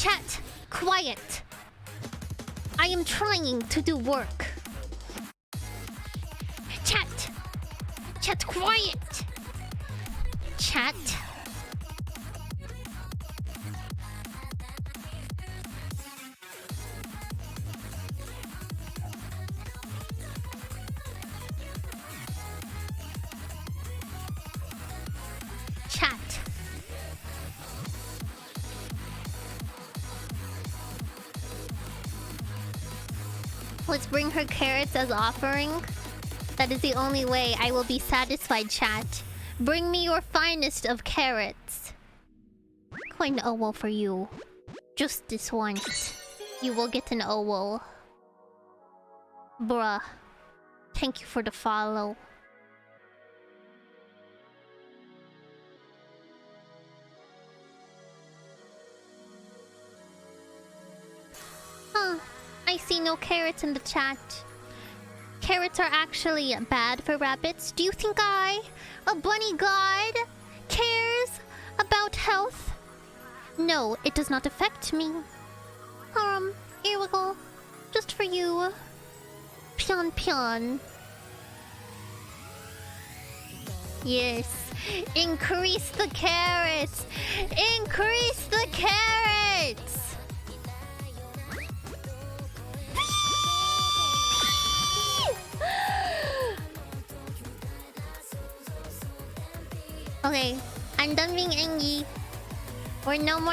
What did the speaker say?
Chat, quiet. I am trying to do work. Chat. Chat, quiet. Chat. Chat. Let's bring her carrots as offering. That is the only way I will be satisfied, chat. Bring me your finest of carrots. Coin owl for you. Just this once. You will get an owl. Bruh. Thank you for the follow. Huh. I see no carrots in the chat. Carrots are actually bad for rabbits. Do you think I, a bunny god, cares about health? No, it does not affect me. Here we go. Just for you. Pion pion. Yes. Increase the carrots! Increase the carrots! Okay, I'm done being angry. We're no more